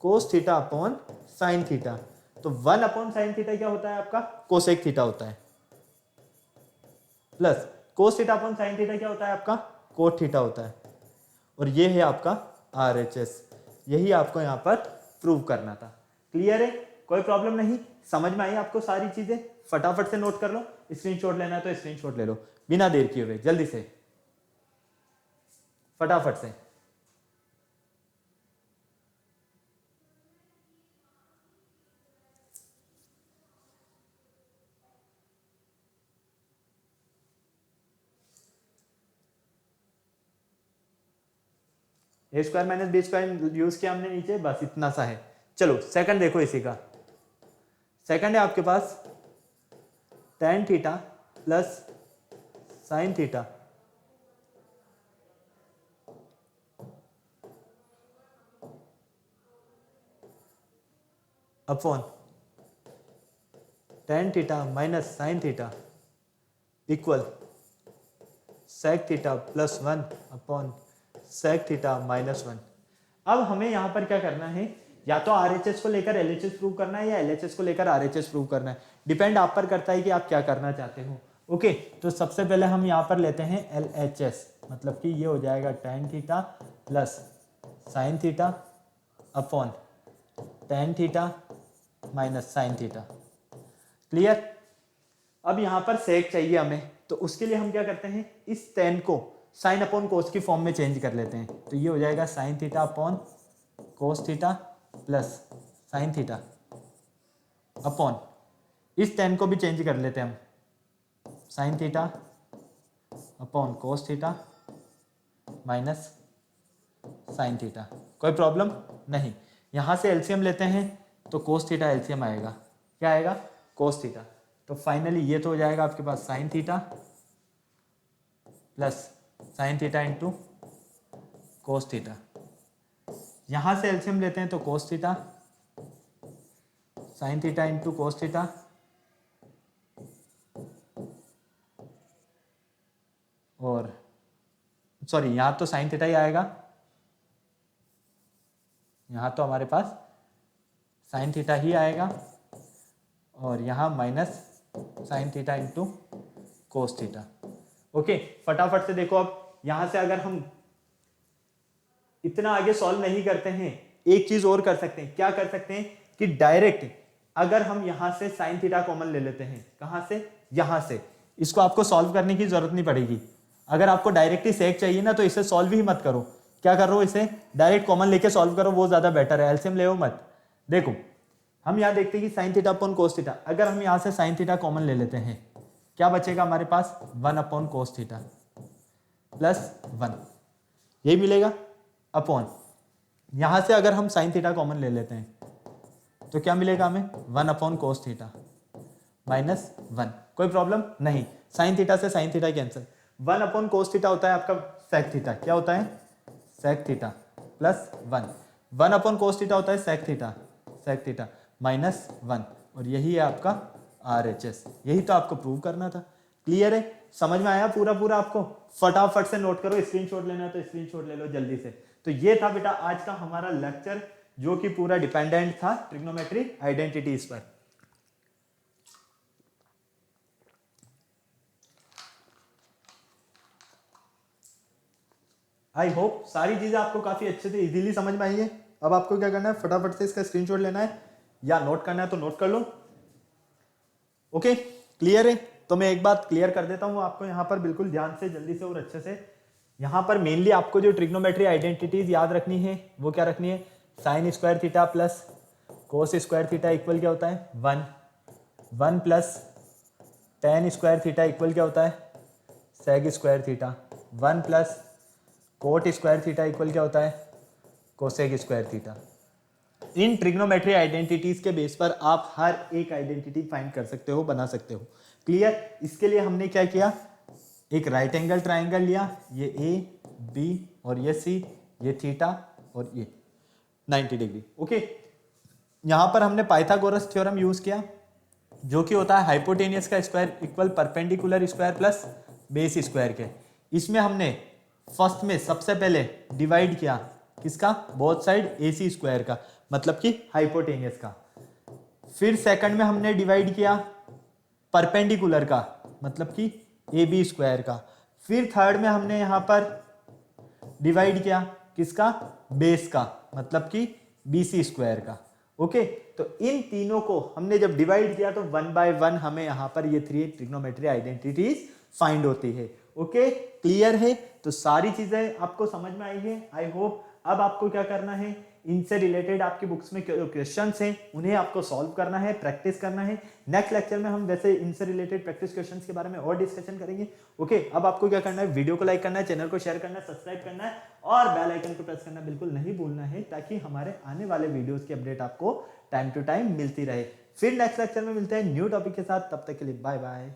cos theta upon sine theta. तो 1 अपॉन साइन थीटा क्या होता है आपका, कोसेक थीटा होता है, plus cos theta upon sine theta क्या होता है आपका, कोट थीटा होता है। और ये है आपका RHS, यही आपको यहां पर प्रूव करना था। क्लियर है, कोई प्रॉब्लम नहीं, समझ में आई आपको सारी चीजें। फटाफट से नोट कर लो, स्क्रीनशॉट लेना है तो स्क्रीनशॉट ले लो, बिना देर किए हुए, जल्दी से, फटाफट से। A square minus B square use किया हमने नीचे, बस इतना सा है। चलो सेकंड देखो इसी का, सेकंड है आपके पास tan theta plus sine theta upon tan theta minus sine theta equal sec theta plus 1 upon sec theta minus 1। अब हमें यहां पर क्या करना है, या तो RHS को लेकर LHS प्रूव करना है या LHS को लेकर RHS प्रूव करना है, डिपेंड आप पर करता है कि आप क्या करना चाहते हो। ओके, तो सबसे पहले हम यहां पर लेते हैं LHS, मतलब कि ये हो जाएगा tan theta plus sine theta upon tan theta minus sine theta. Clear. अब यहां पर सेक चाहिए हमें, तो उसके लिए हम क्या करते हैं, इस tan को साइन अपॉन कोस की फॉर्म में चेंज कर लेते हैं। तो ये हो जाएगा sine theta upon cos theta plus sine theta upon, इस tan को भी चेंज कर लेते हैं हम, sine theta upon cos theta minus sine theta. कोई प्रॉब्लम नहीं। यहां से एलसीएम लेते हैं तो कोस थीटा एलसीएम आएगा, क्या आएगा, कोस थीटा। तो फाइनली ये तो हो जाएगा आपके पास sine theta plus sine theta into cos theta. यहां से एलसीएम लेते हैं तो cos theta sine theta into cos theta और सॉरी यहां तो साइन थीटा ही आएगा, यहां तो हमारे पास साइन थीटा ही आएगा और यहां minus sign theta into cos theta. Okay, फटाफट से देखो, अब यहां से अगर हम इतना आगे सॉल्व नहीं करते हैं, एक चीज और कर सकते हैं। क्या कर सकते हैं कि डायरेक्ट अगर हम यहां से साइन थीटा कॉमन ले लेते हैं, कहां से, यहां से, इसको आपको सॉल्व करने की जरूरत नहीं पड़ेगी। अगर आपको डायरेक्ट ही सेक चाहिए ना तो इसे सॉल्व ही मत करो। क्या कर रहे हो, इसे डायरेक्ट कॉमन लेके सॉल्व करो, वो ज्यादा बेटर है, एलसीएम ले मत। देखो हम यहां देखते हैं कि sine theta upon cos theta, अगर हम यहां से साइन थीटा कॉमन ले लेते हैं, क्या बचेगा हमारे पास 1 अपॉन कोस थीटा प्लस 1, यही मिलेगा अपॉन, यहां से अगर हम साइन थीटा कॉमन ले लेते हैं तो क्या मिलेगा हमें 1 अपॉन कोस थीटा माइनस 1। कोई प्रॉब्लम नहीं, साइन थीटा से sine theta cancel. 1 upon cos theta होता है आपका सेक थीटा, क्या होता है sec theta plus 1, 1 upon cos theta होता है सेक थीटा माइनस 1 और यही है आपका RHS। यही तो आपको प्रूव करना था। क्लियर है, समझ में आया पूरा पूरा आपको? फटाफट से नोट करो, स्क्रीनशॉट लेना है तो स्क्रीनशॉट ले लो जल्दी से। तो ये था बेटा आज का हमारा लेक्चर, जो कि पूरा डिपेंडेंट था ट्रिग्नोमेट्री आइडेंटिटीज पर। आई होप सारी चीजें आपको काफी अच्छे से इजीली समझ में आई है। अब आपको क्या करना है, फटाफट से इसका स्क्रीनशॉट लेना है या नोट करना है तो नोट कर लो। ओके, क्लियर है? तो मैं एक बात क्लियर कर देता हूं आपको यहाँ पर, बिल्कुल ध्यान से, जल्दी से और अच्छे से। यहाँ पर मेनली आपको जो ट्रिग्नोमेट्री आइडेंटिटीज याद रखनी है वो क्या रखनी है, sine square theta plus cos square theta equal क्या होता है 1, 1 plus tan square theta equal क्या होता है सेग square theta, 1 plus cot square theta equal क्या होता है कोसेक स्क्वायर थीटा। इन ट्रिग्नोमेट्री आइडेंटिटीज के बेस पर आप हर एक आइडेंटिटी फाइंड कर सकते हो, बना सकते हो। क्लियर? इसके लिए हमने क्या किया, एक राइट एंगल ट्राइंगल लिया, ये A B और ये C, ये थीटा और ये 90 डिग्री। ओके, यहां पर हमने पाइथागोरस थ्योरम यूज किया, जो कि होता है हाइपोटेनियस का square equal perpendicular square plus base square के। इसमें हमने फर्स्ट में सबसे पहले डिवाइड किया किसका, बोथ साइड AC स्क्वायर का, मतलब कि हाइपोटेनियस का। फिर सेकंड में हमने डिवाइड किया परपेंडिकुलर का, मतलब कि AB स्क्वायर का। फिर थर्ड में हमने यहां पर डिवाइड किया किसका, बेस का, मतलब कि BC स्क्वायर का। ओके, तो इन तीनों को हमने जब डिवाइड किया तो 1 बाय 1 हमें यहां पर ये 3 ट्रिग्नोमेट्री आइडेंटिटीज फाइंड होती है। ओके, क्लियर है? तो सारी चीजें आपको समझ में आई है, आई होप। अब आपको क्या करना है, इनसे रिलेटेड आपकी बुक्स में क्वेश्चंस हैं उन्हें आपको सॉल्व करना है, प्रैक्टिस करना है। नेक्स्ट लेक्चर में हम वैसे इनसे रिलेटेड प्रैक्टिस क्वेश्चंस के बारे में और डिस्कशन करेंगे। ओके, अब आपको क्या करना है, वीडियो को लाइक करना है, चैनल को शेयर करना है, सब्सक्राइब करना है और बेल आइकन को प्रेस करना बिल्कुल नहीं भूलना है, ताकि हमारे आने वाले वीडियोस की अपडेट आपको टाइम टू टाइम मिलती रहे। फिर नेक्स्ट लेक्चर में मिलते हैं न्यू टॉपिक के साथ, तब तक के लिए बाय बाय।